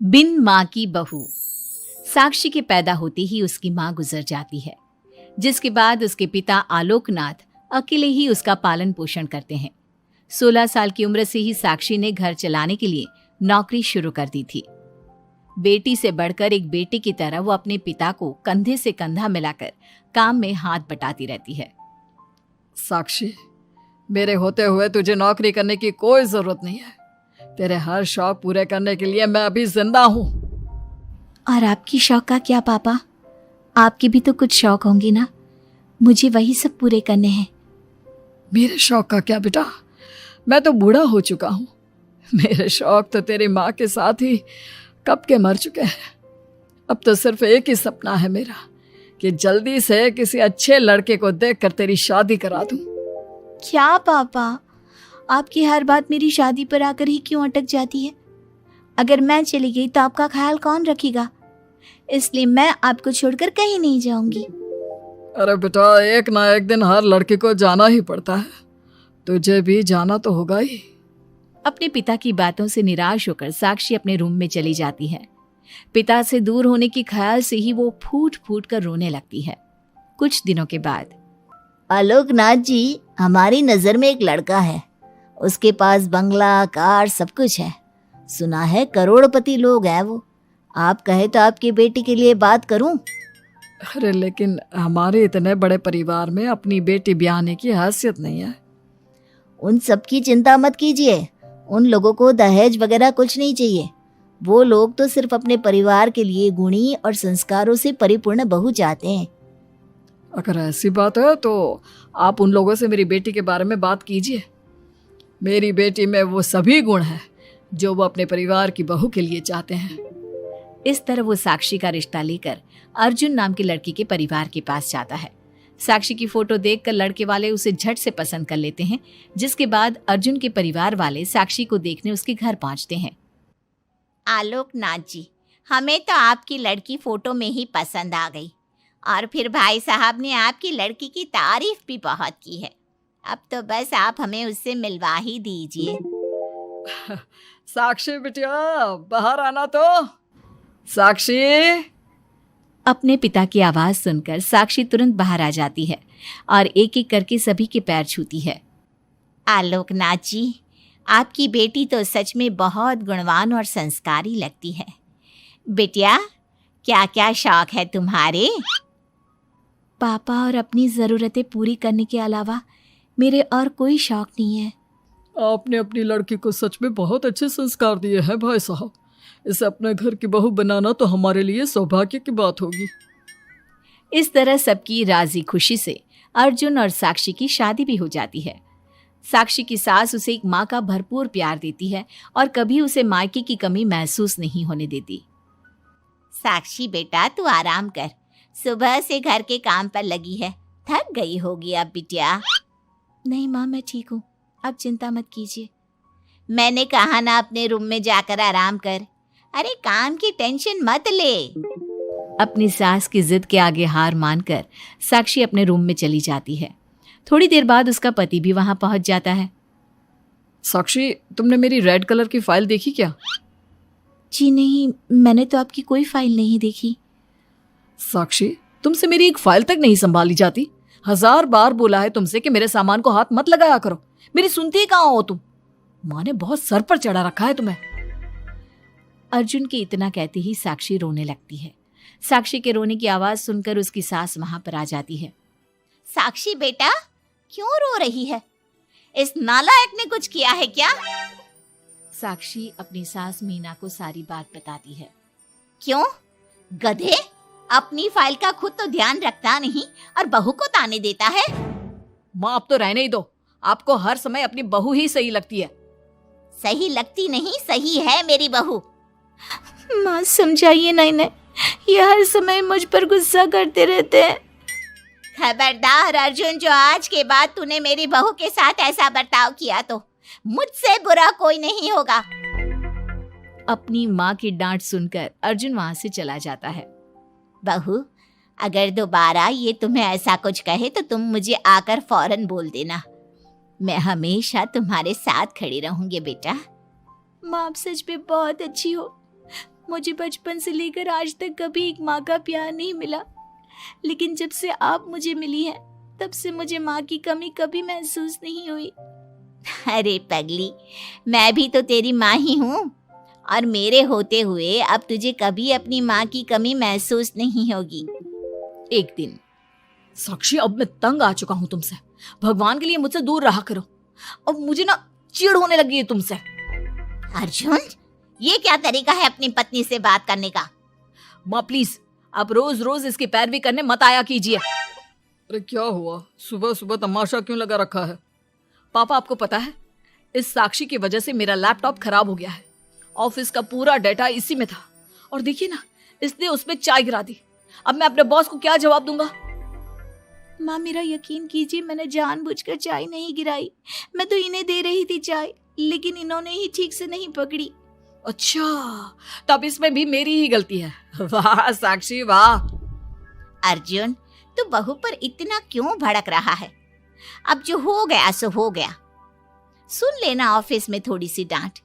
बिन माँ की बहू। साक्षी के पैदा होते ही उसकी माँ गुजर जाती है, जिसके बाद उसके पिता आलोकनाथ अकेले ही उसका पालन पोषण करते हैं। 16 साल की उम्र से ही साक्षी ने घर चलाने के लिए नौकरी शुरू कर दी थी। बेटी से बढ़कर एक बेटे की तरह वो अपने पिता को कंधे से कंधा मिलाकर काम में हाथ बटाती रहती है। साक्षी, मेरे होते हुए तुझे नौकरी करने की कोई जरूरत नहीं है। तेरे हर शौक पूरे करने के लिए मैं अभी जिंदा हूँ। और आपकी शौक का क्या पापा? आपके भी तो कुछ शौक होंगे ना, मुझे वही सब पूरे करने हैं। मेरे शौक का क्या बेटा, मैं तो बूढ़ा हो चुका हूँ। मेरे शौक तो तेरी माँ के साथ ही कब के मर चुके हैं। अब तो सिर्फ एक ही सपना है मेरा कि जल्दी से किसी अच्छे लड़के को देखकर तेरी शादी करा दूं। क्या पापा, आपकी हर बात मेरी शादी पर आकर ही क्यों अटक जाती है? अगर मैं चली गई तो आपका ख्याल कौन रखेगा? इसलिए मैं आपको छोड़कर कहीं नहीं जाऊंगी। अरे बेटा, एक ना एक दिन हर लड़के को जाना ही पड़ता है। तुझे भी जाना तो होगा ही। अपने पिता की बातों से निराश होकर साक्षी अपने रूम में चली जाती है। पिता से दूर होने के ख्याल से ही वो फूट फूट कर रोने लगती है। कुछ दिनों के बाद, आलोकनाथ जी, हमारी नजर में एक लड़का है। उसके पास बंगला, कार, सब कुछ है। सुना है करोड़पति लोग हैं वो। आप कहे तो आपकी बेटी के लिए बात करूं? अरे लेकिन हमारे इतने बड़े परिवार में अपनी बेटी ब्याहने की हैसियत नहीं है। उन सब की चिंता मत कीजिए। उन लोगों को दहेज वगैरह कुछ नहीं चाहिए। वो लोग तो सिर्फ अपने परिवार के लिए गुणी और संस्कारों से परिपूर्ण बहू चाहते हैं। अगर ऐसी बात है तो आप उन लोगों से मेरी बेटी के बारे में बात कीजिए। मेरी बेटी में वो सभी गुण हैं जो वो अपने परिवार की बहू के लिए चाहते हैं। इस तरह वो साक्षी का रिश्ता लेकर अर्जुन नाम की लड़की के परिवार के पास जाता है। साक्षी की फोटो देखकर लड़के वाले उसे झट से पसंद कर लेते हैं, जिसके बाद अर्जुन के परिवार वाले साक्षी को देखने उसके घर पहुंचते हैं। आलोकनाथ जी, हमें तो आपकी लड़की फोटो में ही पसंद आ गई, और फिर भाई साहब ने आपकी लड़की की तारीफ भी बहुत की है। अब तो बस आप हमें उससे मिलवा ही दीजिए। साक्षी बिटिया, बाहर आना तो। साक्षी। अपने पिता की आवाज सुनकर साक्षी तुरंत बाहर आ जाती है और एक एक करके सभी के पैर छूती है। आलोकनाथ जी, आपकी बेटी तो सच में बहुत गुणवान और संस्कारी लगती है। बिटिया, क्या क्या शौक है तुम्हारे? पापा, और अपनी ज़रूरतें पूरी करने के अलावा मेरे और कोई शौक नहीं है। आपने अपनी लड़की को सच में बहुत अच्छे संस्कार दिए हैं भाई साहब। इसे अपने घर की बहू बनाना तो हमारे लिए सौभाग्य की बात होगी। इस तरह सबकी राजी खुशी से अर्जुन और साक्षी की शादी भी हो जाती है। साक्षी की सास उसे एक माँ का भरपूर प्यार देती है और कभी उसे मायके की कमी महसूस नहीं होने देती। साक्षी बेटा, तू आराम कर। सुबह से घर के काम पर लगी है, थक गई होगी अब बिटिया। नहीं माँ, मैं ठीक हूँ, आप चिंता मत कीजिए। मैंने कहा ना, अपने रूम में जाकर आराम कर। अरे काम की टेंशन मत ले। अपनी सास की जिद के आगे हार मानकर साक्षी अपने रूम में चली जाती है। थोड़ी देर बाद उसका पति भी वहां पहुंच जाता है। साक्षी, तुमने मेरी रेड कलर की फाइल देखी क्या? जी नहीं, मैंने तो आपकी कोई फाइल नहीं देखी। साक्षी, तुमसे मेरी एक फाइल तक नहीं संभाली जाती। 1000 बार बोला है तुमसे कि मेरे सामान को हाथ मत लगाया करो। मेरी सुनती ही कहाँ हो तुम? माँ ने बहुत सर पर चढ़ा रखा है तुम्हें। अर्जुन के इतना कहते ही साक्षी रोने लगती है। साक्षी के रोने की आवाज सुनकर उसकी सास वहां पर आ जाती है। साक्षी बेटा, क्यों रो रही है? इस नालायक ने कुछ किया है क्या? साक्षी अपनी सास मीना को सारी बात बताती है। क्यों? गधे, अपनी फाइल का खुद तो ध्यान रखता नहीं और बहू को ताने देता है। माँ, अब तो रहने ही दो। आपको हर समय अपनी बहू ही सही लगती है। सही लगती नहीं, सही है मेरी बहू। माँ समझाइए ना इन्हें, ये हर समय मुझ पर गुस्सा करते रहते हैं। खबरदार अर्जुन, जो आज के बाद तूने मेरी बहू के साथ ऐसा बर्ताव किया तो मुझसे बुरा कोई नहीं होगा। अपनी माँ की डांट सुनकर अर्जुन वहां से चला जाता है। बहू, अगर दोबारा ये तुम्हें ऐसा कुछ कहे तो तुम मुझे आकर फौरन बोल देना। मैं हमेशा तुम्हारे साथ खड़ी रहूंगी बेटा। माँ, आप सच में बहुत अच्छी हो। मुझे बचपन से लेकर आज तक कभी एक माँ का प्यार नहीं मिला, लेकिन जब से आप मुझे मिली हैं तब से मुझे माँ की कमी कभी महसूस नहीं हुई। अरे पगली, मैं भी तो तेरी माँ ही हूँ, और मेरे होते हुए अब तुझे कभी अपनी माँ की कमी महसूस नहीं होगी। एक दिन, साक्षी, अब मैं तंग आ चुका हूँ तुमसे। भगवान के लिए मुझसे दूर रहा करो। अब मुझे ना चिढ़ होने लगी है तुमसे। अर्जुन, ये क्या तरीका है अपनी पत्नी से बात करने का? माँ प्लीज, आप रोज रोज इसकी पैरवी करने मत आया कीजिए। अरे क्या हुआ, सुबह सुबह तमाशा क्यों लगा रखा है? पापा, आपको पता है इस साक्षी की वजह से मेरा लैपटॉप खराब हो गया है। ऑफिस का पूरा डाटा इसी में था, और देखिए ना, इसने उसमें चाय गिरा दी। अब मैं अपने बॉस को क्या जवाब दूंगा? माँ मेरा यकीन कीजिए, मैंने जानबूझकर चाय नहीं गिराई। मैं तो इन्हें दे रही थी चाय, लेकिन इन्होंने ही ठीक से नहीं पकड़ी। अच्छा, तब इसमें भी मेरी ही गलती है। वाह साक्षी वाह। अर्जुन, तू बहू पर इतना क्यों भड़क रहा है? अब जो हो गया सो हो गया। सुन लेना ऑफिस में थोड़ी सी डांट।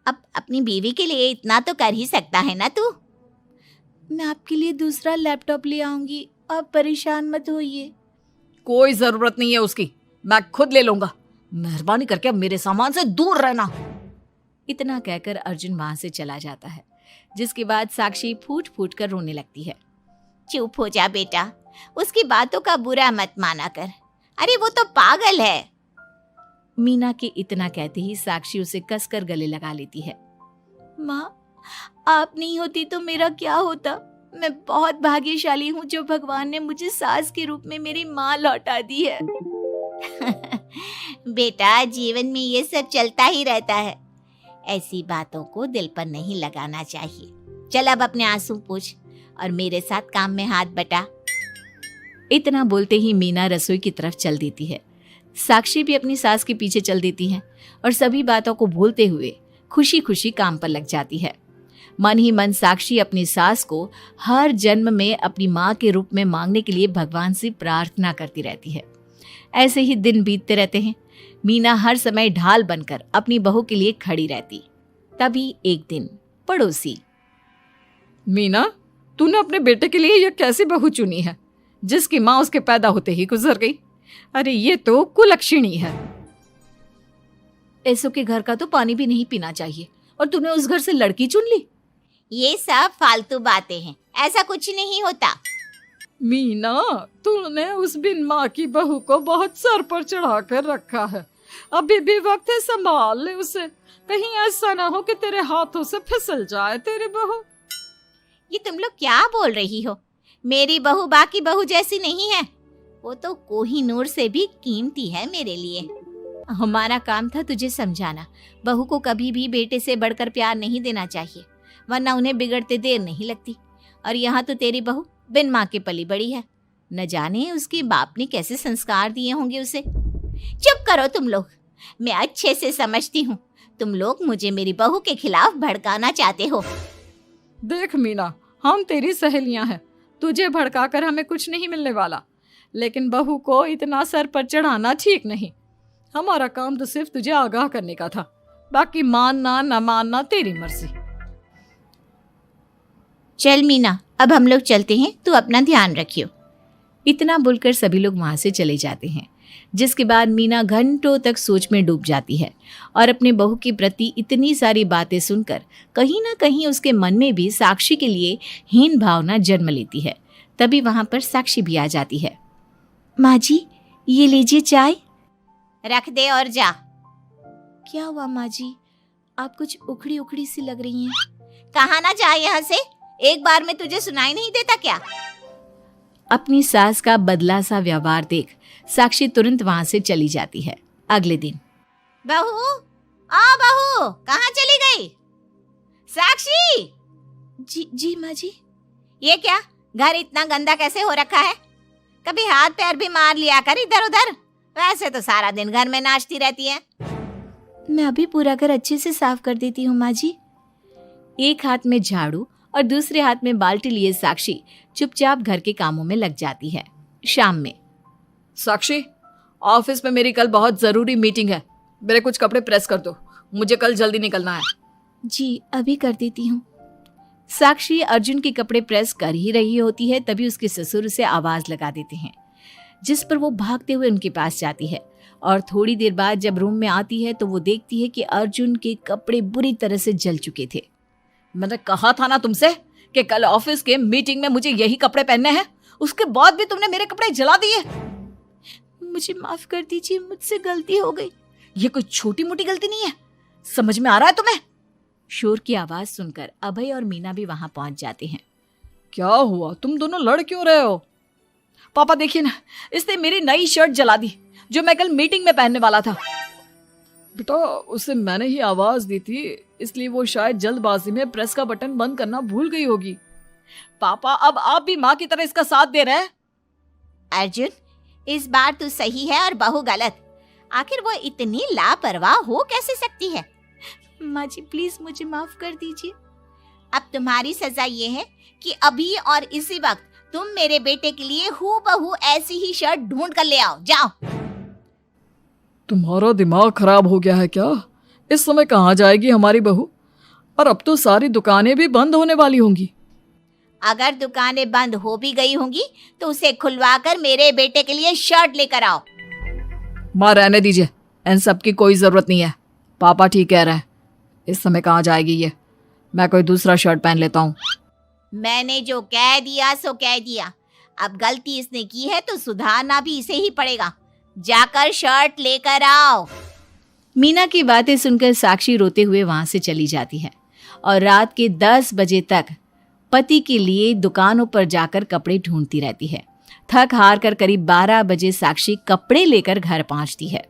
अब अपनी बीवी के लिए इतना तो कर ही सकता है ना तू। मैं आपके लिए दूसरा लैपटॉप ले आऊंगी, आप परेशान मत होइए। कोई जरूरत नहीं है उसकी, मैं खुद ले लूंगा। मेहरबानी करके अब मेरे सामान से दूर रहना। इतना कहकर अर्जुन वहां से चला जाता है, जिसके बाद साक्षी फूट फूट कर रोने लगती है। चुप हो जा बेटा, उसकी बातों का बुरा मत माना कर। अरे वो तो पागल है। मीना के इतना कहते ही साक्षी उसे कसकर गले लगा लेती है। माँ, आप नहीं होती तो मेरा क्या होता? मैं बहुत भाग्यशाली हूँ जो भगवान ने मुझे सास के रूप में मेरी माँ लौटा दी है। बेटा, जीवन में ये सब चलता ही रहता है, ऐसी बातों को दिल पर नहीं लगाना चाहिए। चल अब अपने आंसू पोंछ और मेरे साथ काम में हाथ बटा। इतना बोलते ही मीना रसोई की तरफ चल देती है। साक्षी भी अपनी सास के पीछे चल देती है और सभी बातों को भूलते हुए खुशी खुशी काम पर लग जाती है। मन ही मन साक्षी अपनी सास को हर जन्म में अपनी माँ के रूप में मांगने के लिए भगवान से प्रार्थना करती रहती है। ऐसे ही दिन बीतते रहते हैं। मीना हर समय ढाल बनकर अपनी बहू के लिए खड़ी रहती। तभी एक दिन पड़ोसी, मीना, तूने अपने बेटे के लिए यह कैसी बहू चुनी है जिसकी माँ उसके पैदा होते ही गुजर गई? अरे ये तो कुलक्षणी है। ऐसों के घर का तो पानी भी नहीं पीना चाहिए, और तूने उस घर से लड़की चुन ली। ये सब फालतू बातें हैं, ऐसा कुछ नहीं होता। मीना, तूने उस बिन माँ की बहू को बहुत सर पर चढ़ा कर रखा है। अभी भी वक्त है, संभाल ले उसे। कहीं ऐसा ना हो कि तेरे हाथों से फिसल जाए तेरी बहू। ये तुम लोग क्या बोल रही हो? मेरी बहू बाकी बहू जैसी नहीं है, वो तो कोहिनूर से भी कीमती है मेरे लिए। हमारा काम था तुझे समझाना। बहू को कभी भी बेटे से बढ़कर प्यार नहीं देना चाहिए, वरना उन्हें बिगड़ते देर नहीं लगती। और यहाँ तो तेरी बहू बिन माँ के पली बड़ी है। न जाने उसके बाप ने कैसे संस्कार दिए होंगे उसे। चुप करो तुम लोग, मैं अच्छे से समझती हूँ तुम लोग मुझे मेरी बहू के खिलाफ भड़काना चाहते हो। देख मीना, हम तेरी सहेलियां हैं, तुझे भड़काकर हमें कुछ नहीं मिलने वाला, लेकिन बहू को इतना सर पर चढ़ाना ठीक नहीं। हमारा काम तो सिर्फ तुझे आगाह करने का था, बाकी मानना न मानना तेरी मर्जी। चल मीना, अब हम लोग चलते हैं, तू अपना ध्यान रखियो। इतना बोलकर सभी लोग वहां से चले जाते हैं, जिसके बाद मीना घंटों तक सोच में डूब जाती है और अपने बहू के प्रति इतनी सारी बातें सुनकर कहीं ना कहीं उसके मन में भी साक्षी के लिए हीन भावना जन्म लेती है। तभी वहां पर साक्षी भी आ जाती है। माँ जी, ये लीजिए चाय। रख दे और जा। क्या हुआ माँ जी, आप कुछ उखड़ी उखड़ी सी लग रही हैं। कहाँ ना जाए यहाँ से, एक बार में तुझे सुनाई नहीं देता क्या? अपनी सास का बदला सा व्यवहार देख साक्षी तुरंत वहां से चली जाती है। अगले दिन, बहू, बहू, कहाँ चली गई? साक्षी! जी माँ जी। ये क्या, घर इतना गंदा कैसे हो रखा है? कभी हाथ पैर भी मार लिया कर इधर उधर, वैसे तो सारा दिन घर में नाचती रहती है। मैं अभी पूरा घर अच्छे से साफ कर देती हूँ माँ जी। एक हाथ में झाड़ू और दूसरे हाथ में बाल्टी लिए साक्षी चुपचाप घर के कामों में लग जाती है। शाम में, साक्षी, ऑफिस में मेरी कल बहुत जरूरी मीटिंग है, मेरे कुछ कपड़े प्रेस कर दो, मुझे कल जल्दी निकलना है। जी अभी कर देती हूँ। साक्षी अर्जुन के कपड़े प्रेस कर ही रही होती है, तभी उसके ससुर उसे आवाज लगा देते हैं, जिस पर वो भागते हुए उनके पास जाती है। और थोड़ी देर बाद जब रूम में आती है तो वो देखती है कि अर्जुन के कपड़े बुरी तरह से जल चुके थे। मैंने कहा था ना तुमसे कि कल ऑफिस के मीटिंग में मुझे यही कपड़े पहनने हैं, उसके बाद भी तुमने मेरे कपड़े जला दिए। मुझे माफ कर दीजिए, मुझसे गलती हो गई। ये कोई छोटी मोटी गलती नहीं है, समझ में आ रहा है तुम्हें? शोर की आवाज सुनकर अभय और मीना भी वहां पहुंच जाते हैं। क्या हुआ, तुम दोनों लड़ क्यों रहे हो? पापा देखिए ना, इसने मेरी नई शर्ट जला दी जो मैं कल मीटिंग में पहनने वाला था। बेटा उसे मैंने ही आवाज दी थी, इसलिए वो शायद जल्दबाजी में प्रेस का बटन बंद करना भूल गई होगी। पापा अब आप भी माँ की तरह इसका साथ दे रहे हैं। अर्जुन, इस बार तू सही है और बहू गलत। आखिर वो इतनी लापरवाह हो कैसे सकती है? माँ जी प्लीज मुझे माफ कर दीजिए। अब तुम्हारी सजा ये है कि अभी और इसी वक्त तुम मेरे बेटे के लिए हूबहू ऐसी ही शर्ट ढूंढ कर ले आओ। जाओ। तुम्हारा दिमाग खराब हो गया है क्या? इस समय कहाँ जाएगी हमारी बहू? और अब तो सारी दुकानें भी बंद होने वाली होंगी। अगर दुकानें बंद हो भी गई होंगी तो उसे खुलवाकर मेरे बेटे के लिए शर्ट लेकर आओ। माँ रहने दीजिए, इन सब की कोई जरूरत नहीं है। पापा ठीक कह रहे हैं, इस समय कहाँ जाएगी ये? मैं कोई दूसरा शर्ट पहन लेता हूँ। मैंने जो कह दिया सो कह दिया। अब गलती इसने की है तो सुधारना भी इसे ही पड़ेगा। जाकर शर्ट लेकर आओ। मीना की बातें सुनकर साक्षी रोते हुए वहां से चली जाती है और रात के 10 बजे तक पति के लिए दुकानों पर जाकर कपड़े ढूंढती रहती है। थक हार कर करीब 12 बजे साक्षी कपड़े लेकर घर पहुंचती है।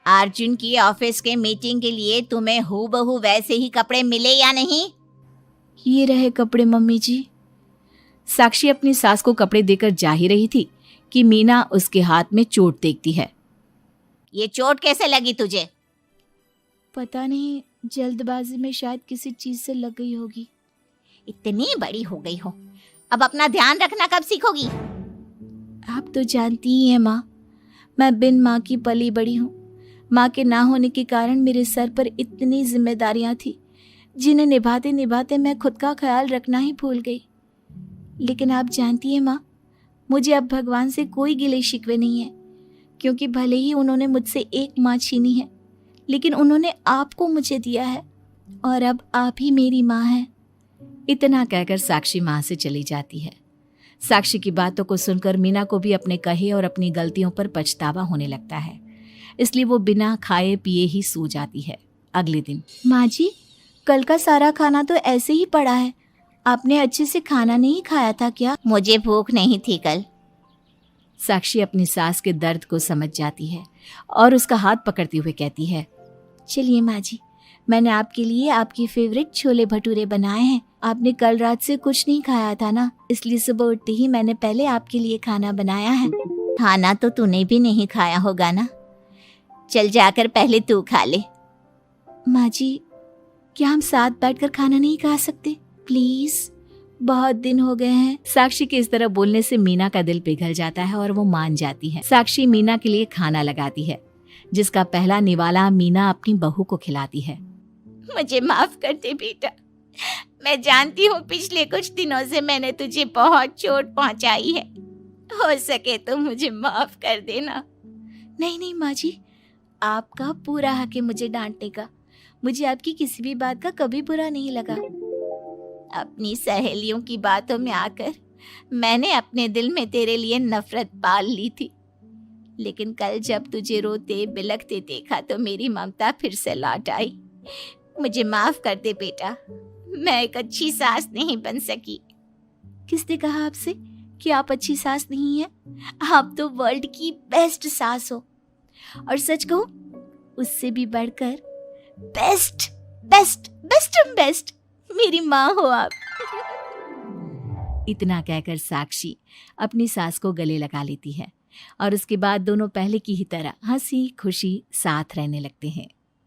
अर्जुन की ऑफिस के मीटिंग के लिए तुम्हें हूबहू वैसे ही कपड़े मिले या नहीं? ये रहे कपड़े मम्मी जी। साक्षी अपनी सास को कपड़े देकर जा ही रही थी कि मीना उसके हाथ में चोट देखती है। ये चोट कैसे लगी तुझे? पता नहीं, जल्दबाजी में शायद किसी चीज से लग गई होगी। इतनी बड़ी हो गई हो, अब अपना ध्यान रखना कब सीखोगी? आप तो जानती ही हैं माँ, मैं बिन माँ की पली बड़ी हूँ। माँ के ना होने के कारण मेरे सर पर इतनी जिम्मेदारियां थी जिन्हें निभाते निभाते मैं खुद का ख्याल रखना ही भूल गई। लेकिन आप जानती हैं माँ, मुझे अब भगवान से कोई गिले शिकवे नहीं है, क्योंकि भले ही उन्होंने मुझसे एक माँ छीनी है, लेकिन उन्होंने आपको मुझे दिया है और अब आप ही मेरी माँ हैं। इतना कहकर साक्षी माँ से चली जाती है। साक्षी की बातों को सुनकर मीना को भी अपने कहे और अपनी गलतियों पर पछतावा होने लगता है, इसलिए वो बिना खाए पिए ही सो जाती है। अगले दिन, माँ जी कल का सारा खाना तो ऐसे ही पड़ा है, आपने अच्छे से खाना नहीं खाया था क्या? मुझे भूख नहीं थी कल। साक्षी अपनी सास के दर्द को समझ जाती है और उसका हाथ पकड़ते हुए कहती है, चलिए माँ जी, मैंने आपके लिए आपकी फेवरेट छोले भटूरे बनाए हैं। आपने कल रात से कुछ नहीं खाया था ना, इसलिए सुबह उठते ही मैंने पहले आपके लिए खाना बनाया है। खाना तो तूने भी नहीं खाया होगा ना, चल जाकर पहले तू खा ले। माँ जी क्या हम साथ बैठकर खाना नहीं खा सकते प्लीज? बहुत दिन हो गए हैं। साक्षी के इस तरह बोलने से मीना का दिल पिघल जाता है और वो मान जाती है। साक्षी मीना के लिए खाना लगाती है, जिसका पहला निवाला मीना अपनी बहू को खिलाती है। मुझे माफ कर दे बेटा, मैं जानती हूँ पिछले कुछ दिनों से मैंने तुझे बहुत चोट पहुँचाई है, हो सके तो मुझे माफ कर देना। नहीं नहीं माँ जी, आपका पूरा हक है मुझे डांटने का। मुझे आपकी किसी भी बात का कभी बुरा नहीं लगा। अपनी सहेलियों की बातों में आकर मैंने अपने दिल में तेरे लिए नफरत पाल ली थी, लेकिन कल जब तुझे रोते बिलखते देखा तो मेरी ममता फिर से लौट आई। मुझे माफ कर दे बेटा, मैं एक अच्छी सास नहीं बन सकी। किसने कहा आपसे कि आप अच्छी सास नहीं हैं? आप तो वर्ल्ड की बेस्ट सास हो, और सच कहूं उससे भी बढ़कर बेस्ट बेस्ट बेस्ट बेस्ट मेरी माँ हो आप। इतना कहकर साक्षी अपनी सास को गले लगा लेती है और उसके बाद दोनों पहले की ही तरह हंसी खुशी साथ रहने लगते हैं।